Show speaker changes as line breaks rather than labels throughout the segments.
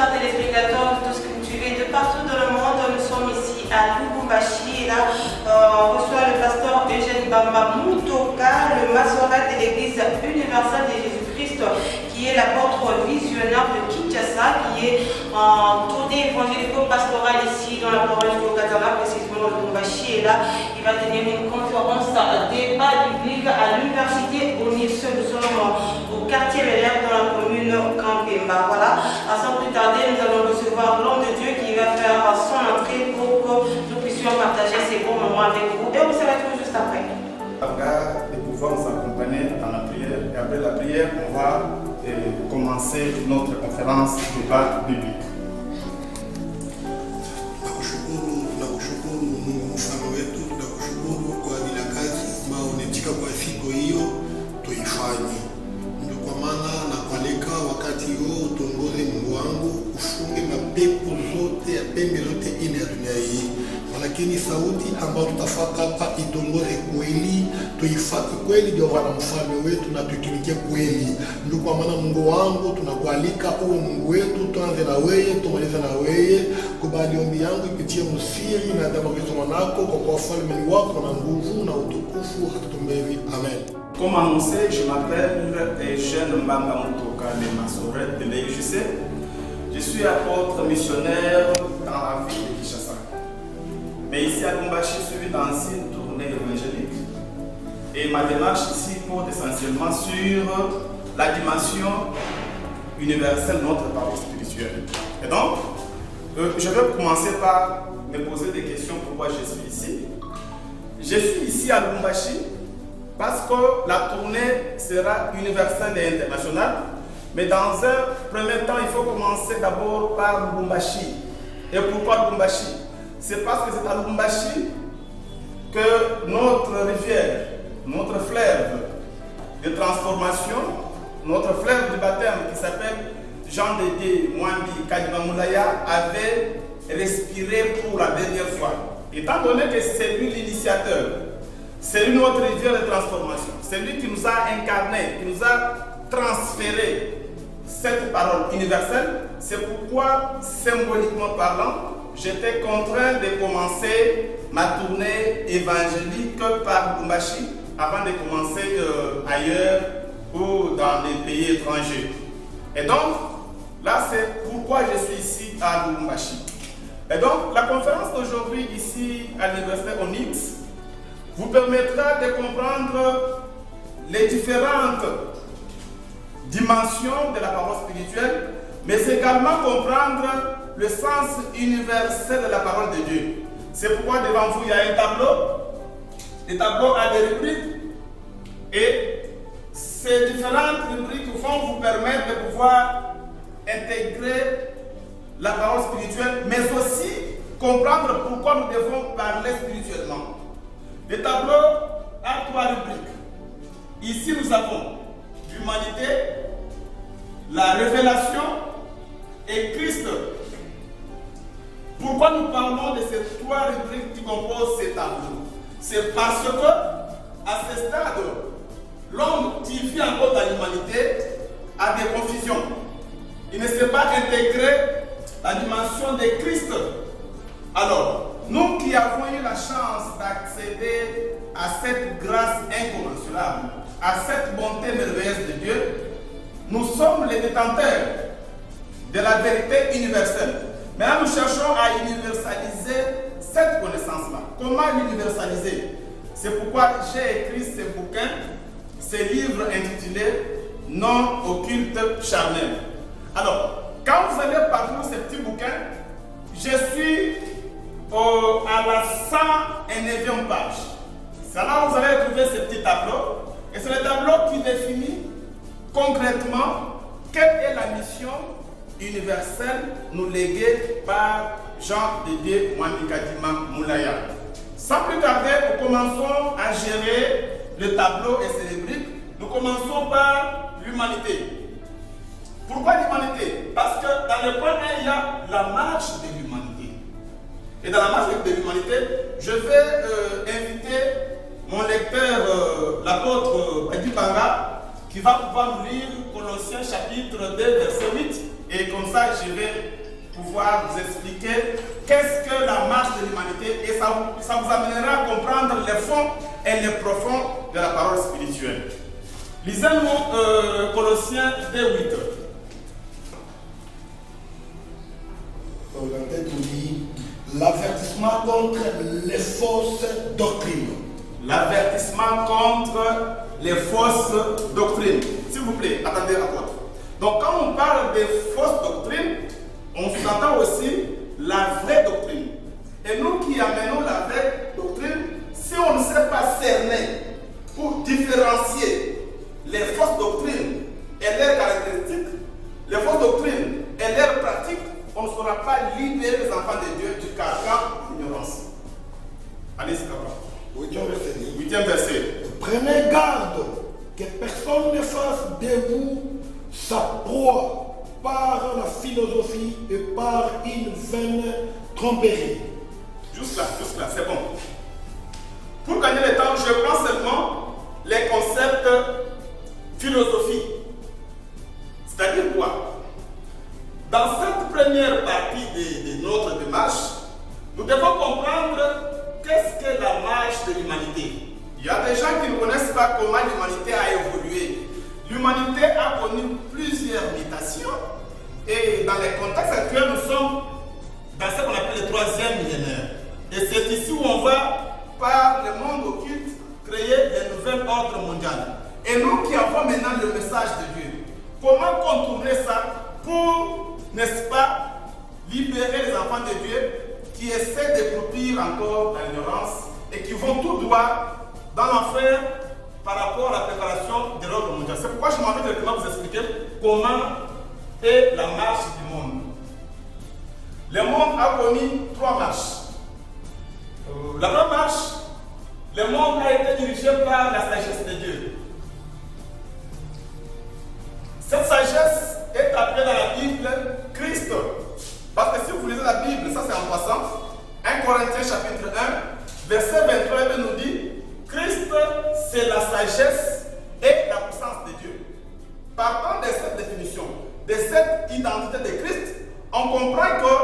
chers téléspectateurs de tout ce que vous suivez de partout dans le monde. Nous sommes ici à Lubumbashi et là, on reçoit le pasteur Eugène Bamba Mutoka, le masoret de l'église universelle de Jésus-Christ, qui est l'apôtre visionnaire de Kinshasa, qui est en tournée évangélico-pastorale ici dans la province du Haut-Katanga, précisément au Lubumbashi. Et là, il va tenir une conférence débat biblique à l'université Onirse. Nous sommes au quartier Bel-Air dans la commune Campemba. Voilà, sans plus tarder, nous allons recevoir l'homme de Dieu qui va faire son entrée pour que nous puissions partager ces bons moments avec vous. Et on se retrouve juste après.
De pouvoir nous accompagner dans la prière. Et après la prière, on va commencer notre conférence débat biblique.
Nakushukuru Mungu mfano wetu, nakushukuru kwa ajili ya kazi ambayo umetika kwa siku hiyo tuifanye. Ndio kwa maana nakualika wakati huo utongoze Mungu wangu, ufunge mapepo zote ya pembe zote ine ya dunia hii. Lakini sauti ambayo tutafuata hapa itongoze kweli, tuifate kweli ndio wana mfalme wetu na tuitumikie kweli. Ndio kwa maana Mungu wangu tunakualika uwe Mungu wetu, tuanze na wewe, tumalize na wewe. Kubali ombi yangu ipitie msiri na damu ya Kristo mwanako, kwa kuwa ufalme ni wako na nguvu na utukufu hatutumbevi. Amen.
Comme annoncé, je m'appelle Eugène Mbamba Mutoka, le masoret de l'EJC. Je suis apôtre missionnaire dans la ville de Kinshasa. Mais ici à Lubumbashi, je suis dans une tournée évangélique. Et ma démarche ici porte essentiellement sur la dimension universelle de notre parcours spirituel. Et donc, je vais commencer par me poser des questions pourquoi je suis ici. Je suis ici à Lubumbashi parce que la tournée sera universelle et internationale. Mais dans un premier temps, il faut commencer d'abord par Lubumbashi. Et pourquoi Lubumbashi? C'est parce que c'est à Lubumbashi que notre rivière, notre fleuve de transformation, notre fleuve de baptême qui s'appelle Jean Dédé Mwambi Kadima Moulaya avait respiré pour la dernière fois. Étant donné que c'est lui l'initiateur, c'est lui notre rivière de transformation, c'est lui qui nous a incarné, qui nous a transféré cette parole universelle. C'est pourquoi, symboliquement parlant, j'étais contraint de commencer ma tournée évangélique par Lubumbashi avant de commencer ailleurs ou dans les pays étrangers. Et donc, là c'est pourquoi je suis ici à Lubumbashi. Et donc, la conférence d'aujourd'hui ici à l'université Onyx vous permettra de comprendre les différentes dimensions de la parole spirituelle, mais également comprendre le sens universel de la parole de Dieu. C'est pourquoi devant vous il y a un tableau. Le tableau a des rubriques et ces différentes rubriques vont vous permettre de pouvoir intégrer la parole spirituelle, mais aussi comprendre pourquoi nous devons parler spirituellement. Le tableau a 3 rubriques. Ici nous avons l'humanité, la révélation et Christ. Pourquoi nous parlons de ces 3 rubriques qui composent ces tableaux? C'est parce que, à ce stade, l'homme qui vit encore dans l'humanité a des confusions. Il ne sait pas intégrer la dimension de Christ. Alors, nous qui avons eu la chance d'accéder à cette grâce incommensurable, à cette bonté merveilleuse de Dieu, nous sommes les détenteurs de la vérité universelle. Maintenant, nous cherchons à universaliser cette connaissance-là. Comment l'universaliser? C'est pourquoi j'ai écrit ce bouquin, ce livre intitulé Non au culte charnel. Alors, quand vous allez parcourir ce petit bouquin, je suis à la 109e page. C'est là où vous allez trouver ce petit tableau. Et c'est le tableau qui définit concrètement quelle est la mission universelle nous léguée par Jean Dédé Mwambi Kadima Moulaya. Sans plus tarder, nous commençons à gérer le tableau et ses rubriques. Nous commençons par l'humanité. Pourquoi l'humanité? Parce que dans le point 1, il y a la marche de l'humanité. Et dans la marche de l'humanité, je vais inviter mon lecteur, l'apôtre Badi Banga, qui va pouvoir nous lire Colossiens chapitre 2, verset 8. Et comme ça, je vais pouvoir vous expliquer qu'est-ce que la marche de l'humanité et ça vous amènera à comprendre les fonds et les profonds de la parole spirituelle. Lisez-nous Colossiens 2:8.
La tête dit l'avertissement contre les fausses doctrines.
L'avertissement contre les fausses doctrines. S'il vous plaît, attendez à toi. Donc quand on parle des fausses doctrines, on s'entend aussi la vraie doctrine. Et nous qui amenons la vraie doctrine, si on ne sait pas cerner pour différencier les fausses doctrines et leurs caractéristiques, les fausses doctrines et leurs pratiques, on ne saura pas libérer les enfants de Dieu du carcan de l'ignorance. Allez-y, papa. 8e verset.
Prenez garde que personne ne fasse de vous sa proie par la philosophie et par une vaine tromperie.
Juste là, c'est bon. Pour gagner le temps, je prends seulement les concepts philosophie. C'est-à-dire quoi? Dans cette première partie de notre démarche, nous devons comprendre qu'est-ce que la marche de l'humanité. Il y a des gens qui ne connaissent pas comment l'humanité a évolué. L'humanité a connu plusieurs mutations et dans les contextes actuels, nous sommes dans ce qu'on appelle le 3e millénaire. Et c'est ici où on va, par le monde occulte, créer le nouvel ordre mondial. Et nous qui avons maintenant le message de Dieu, comment contourner ça pour, n'est-ce pas, libérer les enfants de Dieu qui essaient de croupir encore dans l'ignorance et qui vont tout droit dans l'enfer par rapport à la préparation de l'ordre mondial. C'est pourquoi je m'en vais directement vous expliquer comment est la marche du monde. Le monde a connu 3 marches. La première marche, le monde a été dirigé par la sagesse de Dieu. Cette sagesse est appelée dans la Bible Christ. Parce que si vous lisez la Bible, ça c'est en passant, 1 Corinthiens chapitre 1, verset 23, il nous dit Christ, c'est la sagesse et la puissance de Dieu. Partant de cette définition, de cette identité de Christ, on comprend que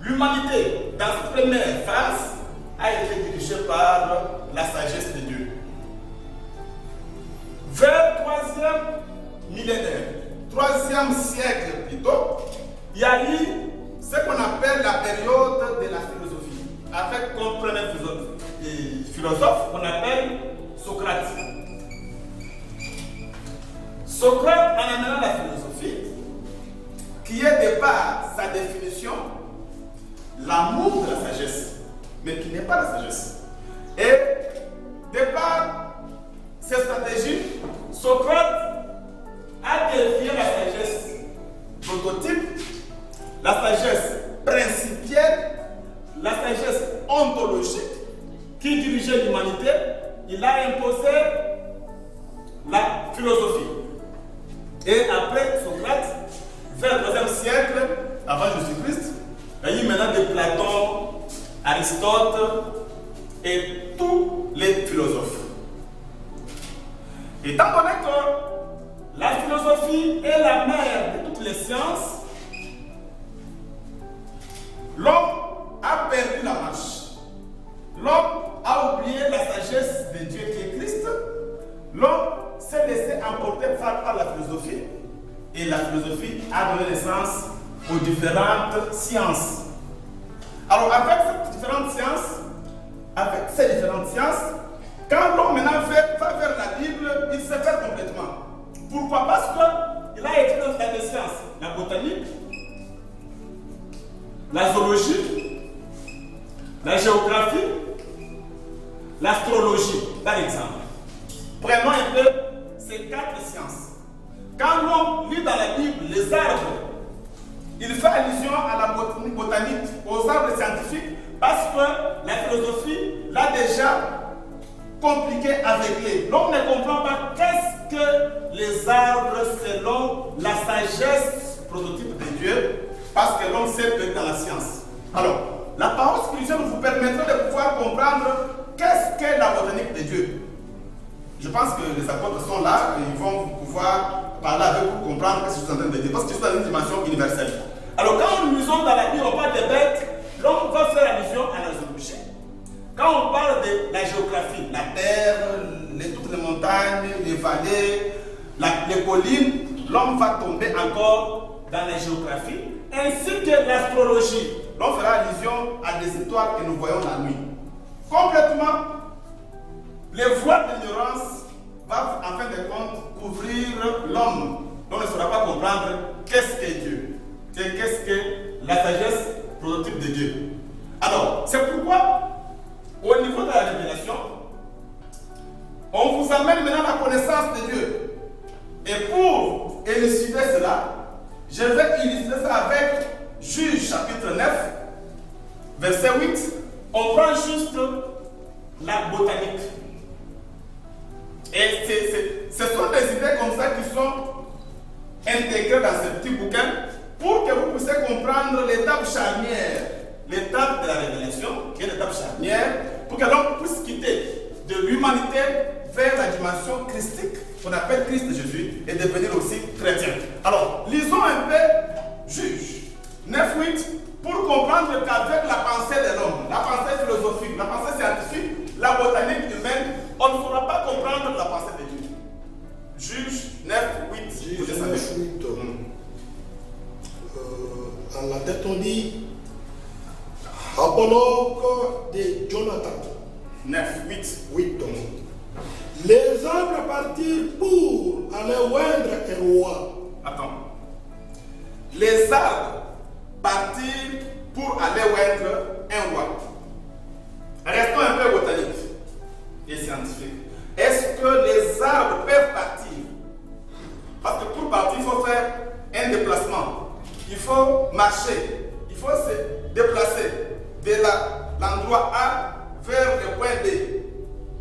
l'humanité, dans cette première phase, a été dirigée par la sagesse de Dieu. Vers le 3e millénaire, 3e siècle plutôt, il y a eu ce qu'on appelle la période de la philosophie, avec comme premier philosophe qu'on appelle Socrate. Socrate, en amenant la philosophie, qui est de par sa définition l'amour de la sagesse, mais qui n'est pas la sagesse. Et de par ces stratégies, Socrate a défié la sagesse prototype, la sagesse principielle, la sagesse ontologique qui dirigeait l'humanité. Il a imposé la philosophie. Et après Socrate, vers le 3e siècle, avant Jésus-Christ, il y a eu maintenant de Platon, Aristote et tous les philosophes. Étant donné que la philosophie est la mère de toutes les sciences, l'homme a perdu la marche. L'homme a oublié la sagesse de Dieu qui est Christ. L'homme s'est laissé emporter par la philosophie. Et la philosophie a donné naissance aux différentes sciences. Alors avec ces différentes sciences, quand l'homme maintenant va vers la Bible, il se perd complètement. Pourquoi? Parce qu'il a étudié dans des sciences, la botanique, la zoologie, la géographie, l'astrologie, par exemple. Prenons un peu ces 4 sciences. Quand l'homme lit dans la Bible les arbres, il fait allusion à la botanique, aux arbres scientifiques, parce que la philosophie l'a déjà compliqué avec les. L'homme ne comprend pas qu'est-ce que les arbres selon la sagesse prototype de Dieu, parce que l'homme s'est perdu dans la science. Alors, la parole spirituelle vous permettra de pouvoir comprendre qu'est-ce qu'est la botanique de Dieu. Je pense que les apôtres sont là et ils vont pouvoir parler avec vous pour comprendre ce que je suis en train de dire. Parce que je suis dans une dimension universelle. Alors quand nous lisons dans la Bible, on parle des bêtes, l'homme va faire allusion à la zoologie. Quand on parle de la géographie, la terre, toutes les montagnes, les vallées, les collines, l'homme va tomber encore dans la géographie, ainsi que l'astrologie. L'on fera allusion à des étoiles que nous voyons la nuit. Complètement, les voies d'ignorance vont en fin de compte couvrir l'homme. L'on ne saura pas comprendre qu'est-ce que Dieu, qu'est-ce que la sagesse prototype de Dieu. Alors, c'est pourquoi, au niveau de la révélation, on vous amène maintenant la connaissance de Dieu. Et pour élucider cela, je vais illustrer ça avec Juge chapitre 9, verset 8. On prend juste la botanique. Et ce sont des idées comme ça qui sont intégrées dans ce petit bouquin pour que vous puissiez comprendre l'étape charnière, l'étape de la révélation, qui est l'étape charnière, pour que l'homme puisse quitter de l'humanité vers la dimension christique, qu'on appelle Christ Jésus, et devenir aussi chrétien. Alors, lisons un peu Juge 9-8 pour comprendre qu'avec la pensée de l'homme, la pensée philosophique, la pensée scientifique, la botanique humaine, on ne pourra pas comprendre la pensée de Dieu. Juge 9-8.
Juge 9-8. En la tête, on dit apologue de Jonathan.
9-8.
8. Les arbres partirent pour aller oindre un roi.
Attends. Les arbres partirent pour aller oindre un roi. Restons un peu botanique et scientifique. Est-ce que les arbres peuvent partir? Parce que pour partir, il faut faire un déplacement. Il faut marcher. Il faut se déplacer de l'endroit A vers le point B.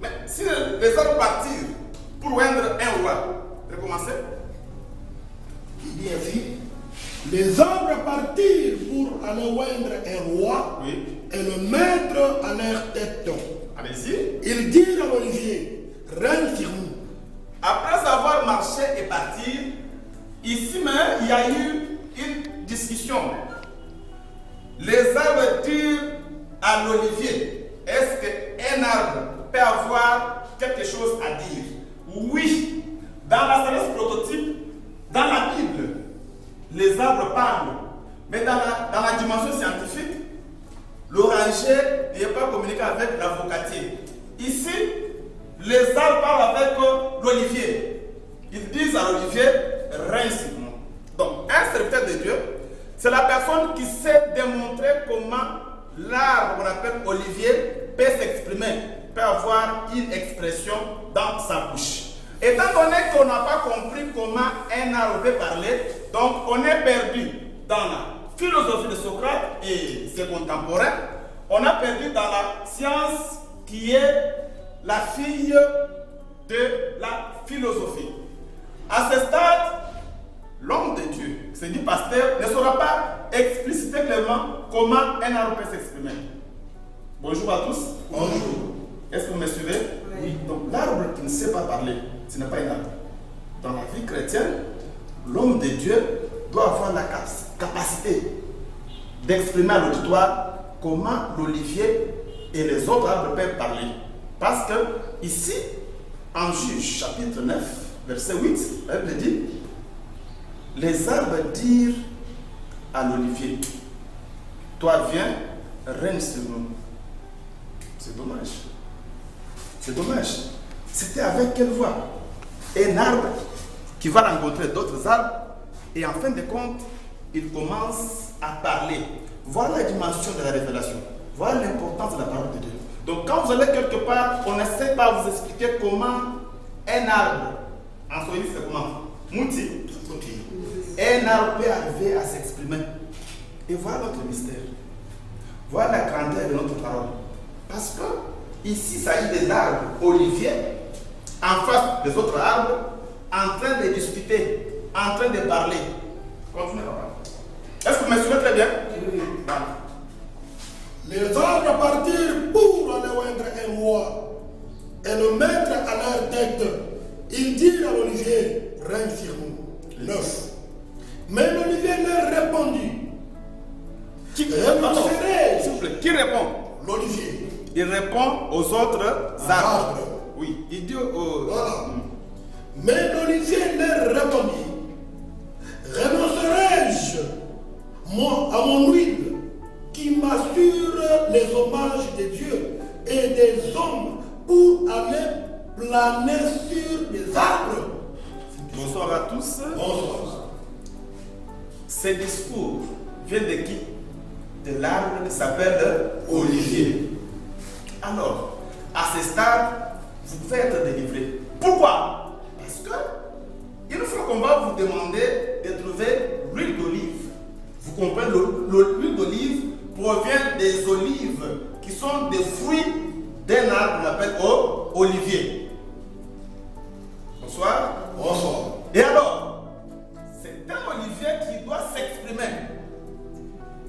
Mais si les arbres partirent pour oindre un roi, recommencez.
Il dit ainsi, les arbres partirent pour aller oindre un roi,
Oui.
et le mettre à leur tête.
Allez-y.
Ils dirent à l'olivier, règne sur nous.
Après avoir marché et parti, ici même, il y a eu une discussion. Les arbres dirent à l'olivier, est-ce qu'un arbre peut avoir quelque chose à dire? Oui, dans la sagesse prototype, dans la Bible, les arbres parlent. Mais dans la dimension scientifique, l'oranger n'est pas communiqué avec l'avocatier. Ici, les arbres parlent avec l'olivier. Ils disent à l'olivier, règne sur nous. Donc, un serviteur de Dieu, c'est la personne qui sait démontrer comment l'arbre qu'on appelle olivier peut s'exprimer, peut avoir une expression dans sa bouche. Étant donné qu'on n'a pas compris comment un arbre peut parler, donc on est perdu dans la philosophie de Socrate et ses contemporains, on a perdu dans la science qui est la fille de la philosophie. À ce stade, l'homme de Dieu, c'est dit pasteur, ne saura pas expliciter clairement comment un arbre peut s'exprimer. Bonjour à tous.
Bonjour.
Est-ce que vous me suivez? Oui. Donc l'arbre qui ne sait pas parler, ce n'est pas un arbre. Dans la vie chrétienne, l'homme de Dieu doit avoir la capacité d'exprimer à l'auditoire comment l'olivier et les autres arbres peuvent parler. Parce que ici, en Juge chapitre 9, verset 8, la Bible dit, les arbres dirent à l'olivier, toi viens, règne sur nous. C'est dommage. C'est dommage. C'était avec quelle voix? Un arbre qui va rencontrer d'autres arbres et en fin de compte, il commence à parler. Voilà la dimension de la révélation. Voilà l'importance de la parole de Dieu. Donc quand vous allez quelque part, on ne sait pas vous expliquer comment un arbre, en Swahili c'est comment? Mouti. Un arbre peut arriver à s'exprimer. Et voilà notre mystère. Voilà la grandeur de notre parole. Parce que ici, ça y est des arbres oliviers en face des autres arbres, en train de discuter, en train de parler. Continuez. Est-ce que vous me suivez très bien? Oui. Voilà.
Les arbres partirent pour aller oindre un roi et le mettre à leur tête. Ils dirent à l'olivier, règne sur nous. 9. Mais l'olivier leur répondit.
S'il vous plaît, qui répond?
L'olivier.
Il répond aux autres arbres. Oui, il dit aux...
Voilà. Mais l'olivier leur répondit. Renoncerai-je à mon huile qui m'assure les hommages de Dieu et des hommes pour aller planer sur des arbres?
Bonsoir à tous.
Bonsoir.
Ces discours viennent de qui? De l'arbre qui s'appelle Olivier. Alors, à ce stade, vous pouvez être délivré. Pourquoi? Parce que il faut qu'on va vous demander de trouver l'huile d'olive. Vous comprenez, l'huile d'olive provient des olives qui sont des fruits d'un arbre qu'on appelle olivier. Bonsoir.
Bonsoir.
Et alors, c'est un olivier qui doit s'exprimer.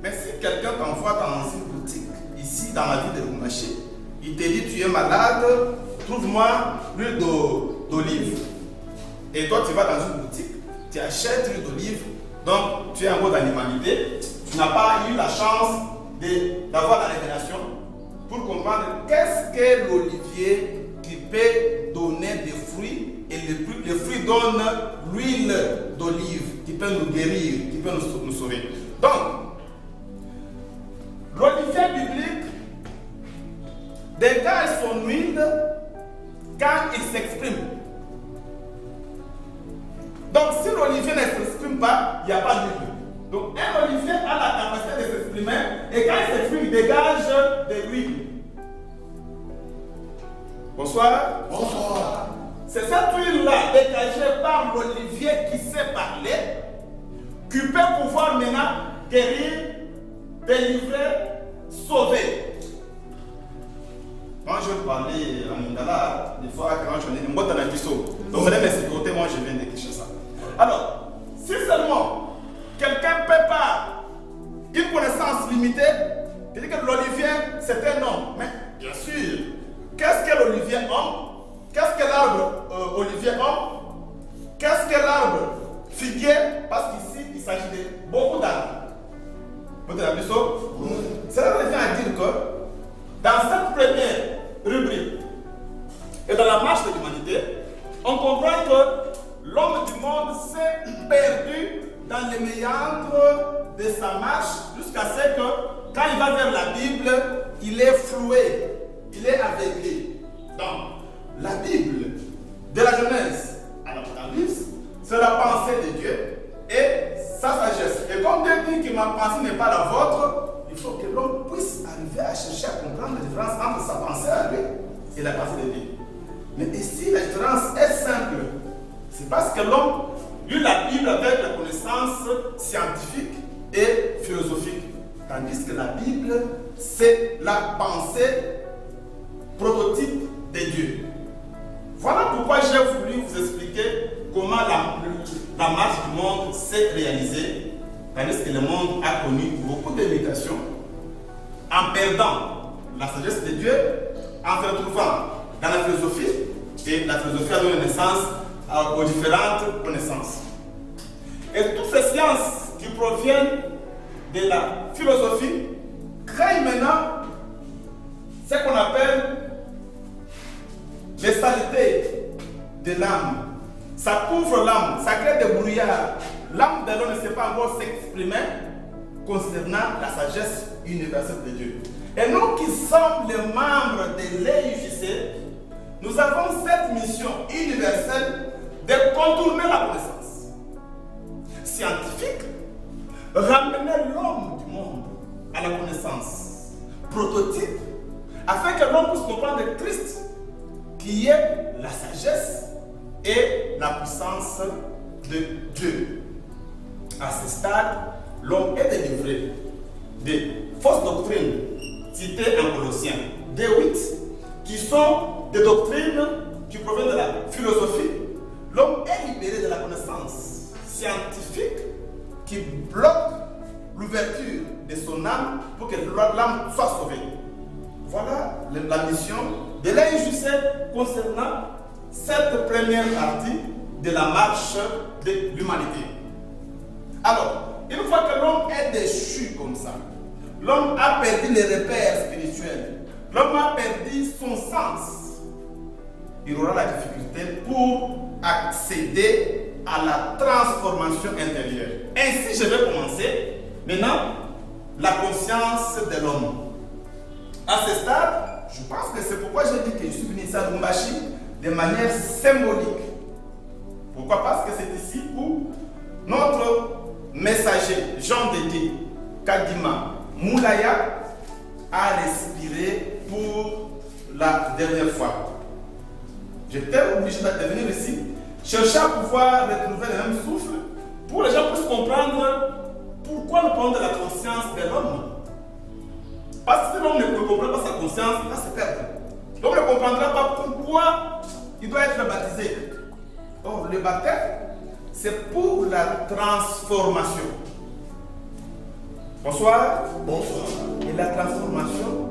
Mais si quelqu'un t'envoie dans une boutique, ici dans la ville de Lubumbashi, il te dit tu es malade, trouve-moi l'huile d'olive. Et toi tu vas dans une boutique, tu achètes l'huile d'olive, donc tu es en mode animalité, tu n'as pas eu la chance d'avoir la révélation pour comprendre qu'est-ce que l'olivier qui peut donner des fruits, et les fruits donnent l'huile d'olive qui peut nous guérir, qui peut nous sauver. Donc, l'olivier biblique dégage son huile quand il s'exprime. Donc, si l'olivier ne s'exprime pas, il n'y a pas d'huile. Donc, un olivier a la capacité de s'exprimer et quand il s'exprime, il dégage de l'huile. Bonsoir.
Bonsoir.
C'est cette huile-là dégagée par l'olivier qui sait parler qui peut pouvoir maintenant guérir, délivrer, sauver. Quand je parlais en Lingala, des fois quand je n'ai pas de biseau, donc vous allez m'expliquer, moi je viens de Kinshasa. Alors, si seulement quelqu'un ne peut pas une connaissance limitée, c'est-à-dire que l'olivier c'est un homme, mais bien sûr, qu'est-ce que l'olivier homme? Qu'est-ce que l'arbre olivier homme? Qu'est-ce que l'arbre figuier? Parce qu'ici il s'agit de beaucoup d'arbres. Vous avez vu ça? Cela revient à dire que dans cette première rubrique et dans la marche de l'humanité, on comprend que l'homme du monde s'est perdu dans les méandres de sa marche jusqu'à ce que quand il va vers la Bible, il est floué, il est aveuglé. Donc, la Bible, de la Genèse à l'Apocalypse, c'est la pensée de Dieu et sa sagesse. Et comme Dieu dit que ma pensée n'est pas la vôtre, il faut que l'homme puisse arriver à chercher à comprendre la différence entre sa pensée à lui et la pensée de Dieu. Mais ici, la différence est simple. C'est parce que l'homme lit la Bible avec la connaissance scientifique et philosophique. Tandis que la Bible, c'est la pensée prototype de Dieu. Voilà pourquoi j'ai voulu vous expliquer comment la marche du monde s'est réalisée, tandis que le monde a connu beaucoup de limitations, en perdant la sagesse de Dieu, en se retrouvant dans la philosophie, et la philosophie a donné naissance aux différentes connaissances. Et toutes ces sciences qui proviennent de la philosophie créent maintenant ce qu'on appelle les saletés de l'âme. Ça couvre l'âme, ça crée des brouillards. L'âme de l'homme ne sait pas encore s'exprimer concernant la sagesse universelle de Dieu. Et nous qui sommes les membres de l'EIJC, nous avons cette mission universelle de contourner la connaissance scientifique, ramener l'homme du monde à la connaissance prototype, afin que l'homme puisse comprendre Christ, qui est la sagesse et la puissance de Dieu. À ce stade, l'homme est délivré des fausses doctrines citées en Colossiens 2:8, qui sont des doctrines qui proviennent de la philosophie. L'homme est libéré de la connaissance scientifique qui bloque l'ouverture de son âme pour que l'âme soit sauvée. Voilà la mission de l'EIJC concernant cette première partie de la marche de l'humanité. Alors, une fois que l'homme est déchu comme ça, l'homme a perdu les repères spirituels, l'homme a perdu son sens, il aura la difficulté pour accéder à la transformation intérieure. Ainsi, je vais commencer maintenant la conscience de l'homme. À ce stade, je pense que c'est pourquoi j'ai dit que je suis venu ici à Lubumbashi de manière symbolique. Pourquoi? Parce que c'est ici où notre messager, Jean Dédé Kadima Moulaya, a respiré pour la dernière fois. J'étais obligé de venir ici, chercher à pouvoir retrouver le même souffle pour que les gens puissent comprendre pourquoi nous parlons de la conscience de l'homme. Parce que si l'homme ne comprend pas sa conscience, il va se perdre. L'homme ne comprendra pas pourquoi il doit être baptisé. Or, le baptême, c'est pour la transformation. Bonsoir.
Bonsoir.
Et la transformation